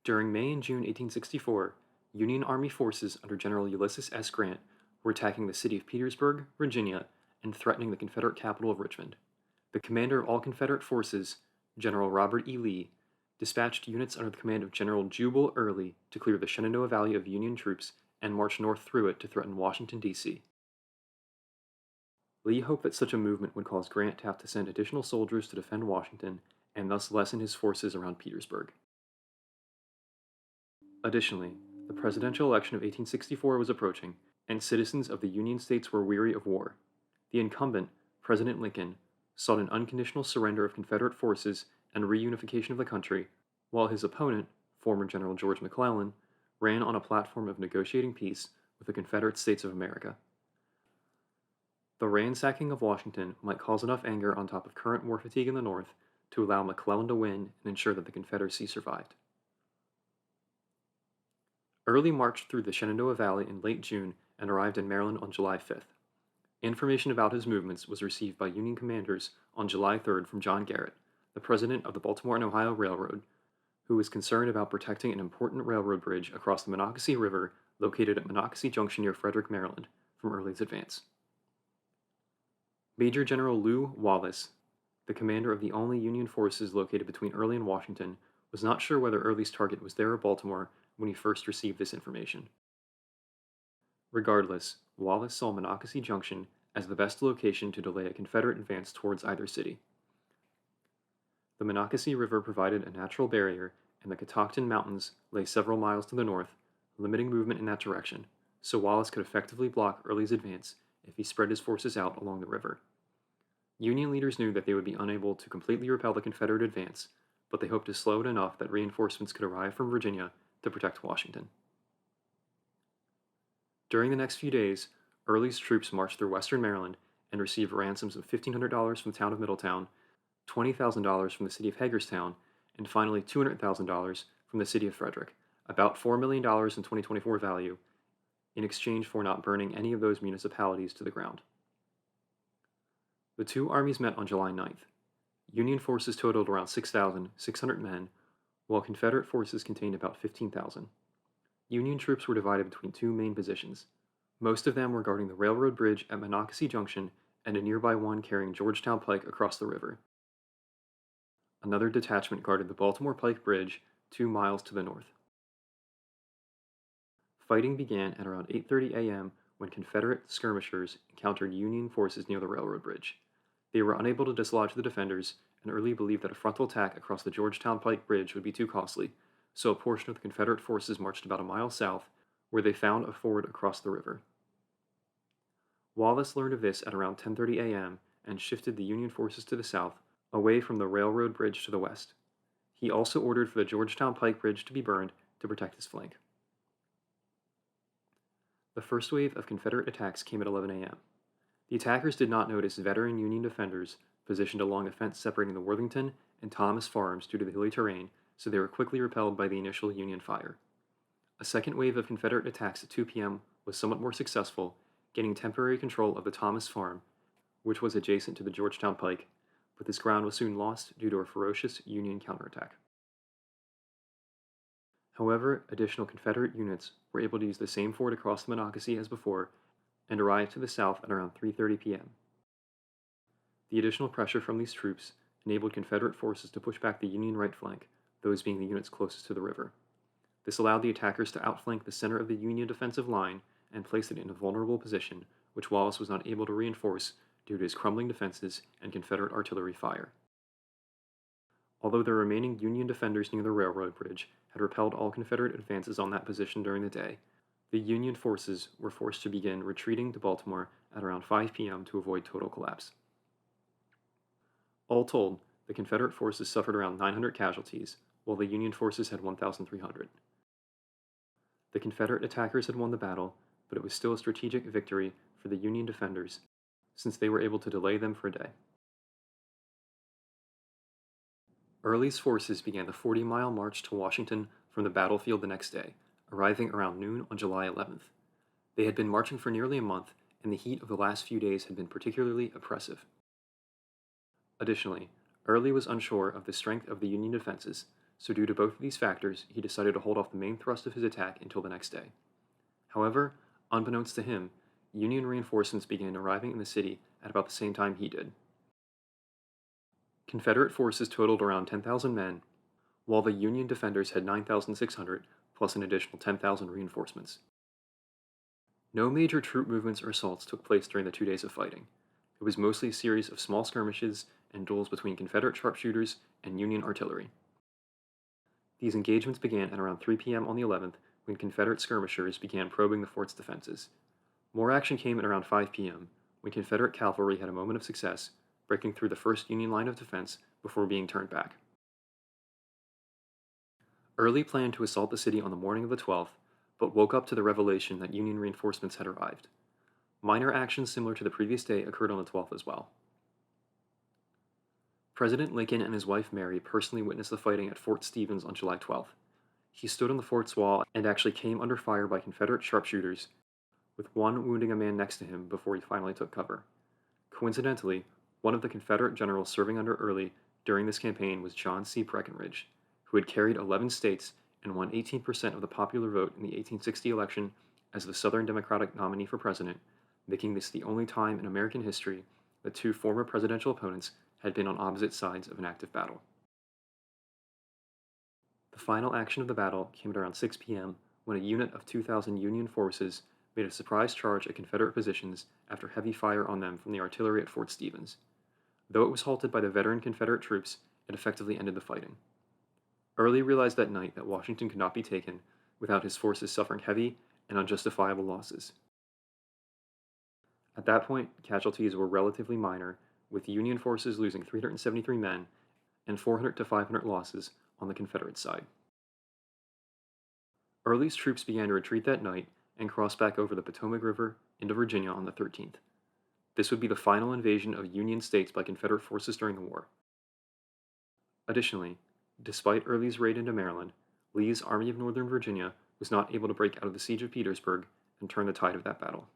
During May and June 1864, Union Army forces under General Ulysses S. Grant were attacking the city of Petersburg, Virginia, and threatening the Confederate capital of Richmond. The commander of all Confederate forces, General Robert E. Lee, dispatched units under the command of General Jubal Early to clear the Shenandoah Valley of Union troops and march north through it to threaten Washington, D.C. Lee hoped that such a movement would cause Grant to have to send additional soldiers to defend Washington and thus lessen his forces around Petersburg. Additionally, the presidential election of 1864 was approaching, and citizens of the Union states were weary of war. The incumbent, President Lincoln, sought an unconditional surrender of Confederate forces and reunification of the country, while his opponent, former General George McClellan, ran on a platform of negotiating peace with the Confederate States of America. The ransacking of Washington might cause enough anger on top of current war fatigue in the North to allow McClellan to win and ensure that the Confederacy survived. Early marched through the Shenandoah Valley in late June and arrived in Maryland on July 5th. Information about his movements was received by Union commanders on July 3rd from John Garrett, the president of the Baltimore and Ohio Railroad, who was concerned about protecting an important railroad bridge across the Monocacy River located at Monocacy Junction near Frederick, Maryland, from Early's advance. Major General Lew Wallace, the commander of the only Union forces located between Early and Washington, was not sure whether Early's target was there or Baltimore when he first received this information. Regardless, Wallace saw Monocacy Junction as the best location to delay a Confederate advance towards either city. The Monocacy River provided a natural barrier, and the Catoctin Mountains lay several miles to the north, limiting movement in that direction, so Wallace could effectively block Early's advance if he spread his forces out along the river. Union leaders knew that they would be unable to completely repel the Confederate advance, but they hoped to slow it enough that reinforcements could arrive from Virginia to protect Washington. During the next few days, Early's troops marched through western Maryland and received ransoms of $1,500 from the town of Middletown, $20,000 from the city of Hagerstown, and finally $200,000 from the city of Frederick, about $4 million in 2024 value, in exchange for not burning any of those municipalities to the ground. The two armies met on July 9th. Union forces totaled around 6,600 men, while Confederate forces contained about 15,000. Union troops were divided between two main positions. Most of them were guarding the railroad bridge at Monocacy Junction and a nearby one carrying Georgetown Pike across the river. Another detachment guarded the Baltimore Pike Bridge 2 miles to the north. Fighting began at around 8:30 a.m. when Confederate skirmishers encountered Union forces near the railroad bridge. They were unable to dislodge the defenders, and Early believed that a frontal attack across the Georgetown Pike Bridge would be too costly, so a portion of the Confederate forces marched about a mile south, where they found a ford across the river. Wallace learned of this at around 10:30 a.m. and shifted the Union forces to the south, away from the railroad bridge to the west. He also ordered for the Georgetown Pike Bridge to be burned to protect his flank. The first wave of Confederate attacks came at 11 a.m. The attackers did not notice veteran Union defenders positioned along a fence separating the Worthington and Thomas farms due to the hilly terrain, so they were quickly repelled by the initial Union fire. A second wave of Confederate attacks at 2 p.m. was somewhat more successful, gaining temporary control of the Thomas farm, which was adjacent to the Georgetown Pike, but this ground was soon lost due to a ferocious Union counterattack. However, additional Confederate units were able to use the same ford across the Monocacy as before and arrived to the south at around 3:30 p.m. The additional pressure from these troops enabled Confederate forces to push back the Union right flank, those being the units closest to the river. This allowed the attackers to outflank the center of the Union defensive line and place it in a vulnerable position, which Wallace was not able to reinforce due to his crumbling defenses and Confederate artillery fire. Although the remaining Union defenders near the railroad bridge had repelled all Confederate advances on that position during the day, the Union forces were forced to begin retreating to Baltimore at around 5 p.m. to avoid total collapse. All told, the Confederate forces suffered around 900 casualties, while the Union forces had 1,300. The Confederate attackers had won the battle, but it was still a strategic victory for the Union defenders, since they were able to delay them for a day. Early's forces began the 40-mile march to Washington from the battlefield the next day, arriving around noon on July 11th. They had been marching for nearly a month, and the heat of the last few days had been particularly oppressive. Additionally, Early was unsure of the strength of the Union defenses, so due to both of these factors, he decided to hold off the main thrust of his attack until the next day. However, unbeknownst to him, Union reinforcements began arriving in the city at about the same time he did. Confederate forces totaled around 10,000 men, while the Union defenders had 9,600 plus an additional 10,000 reinforcements. No major troop movements or assaults took place during the 2 days of fighting. It was mostly a series of small skirmishes and duels between Confederate sharpshooters and Union artillery. These engagements began at around 3 p.m. on the 11th when Confederate skirmishers began probing the fort's defenses. More action came at around 5 p.m. when Confederate cavalry had a moment of success, breaking through the first Union line of defense before being turned back. Early planned to assault the city on the morning of the 12th, but woke up to the revelation that Union reinforcements had arrived. Minor actions similar to the previous day occurred on the 12th as well. President Lincoln and his wife Mary personally witnessed the fighting at Fort Stevens on July 12th. He stood on the fort's wall and actually came under fire by Confederate sharpshooters, with one wounding a man next to him before he finally took cover. Coincidentally, one of the Confederate generals serving under Early during this campaign was John C. Breckinridge, who had carried 11 states and won 18% of the popular vote in the 1860 election as the Southern Democratic nominee for president, making this the only time in American history that two former presidential opponents had been on opposite sides of an active battle. The final action of the battle came at around 6 p.m. when a unit of 2,000 Union forces made a surprise charge at Confederate positions after heavy fire on them from the artillery at Fort Stevens. Though it was halted by the veteran Confederate troops, it effectively ended the fighting. Early realized that night that Washington could not be taken without his forces suffering heavy and unjustifiable losses. At that point, casualties were relatively minor, with Union forces losing 373 men and 400 to 500 losses on the Confederate side. Early's troops began to retreat that night and crossed back over the Potomac River into Virginia on the 13th. This would be the final invasion of Union states by Confederate forces during the war. Additionally, despite Early's raid into Maryland, Lee's Army of Northern Virginia was not able to break out of the siege of Petersburg and turn the tide of that battle.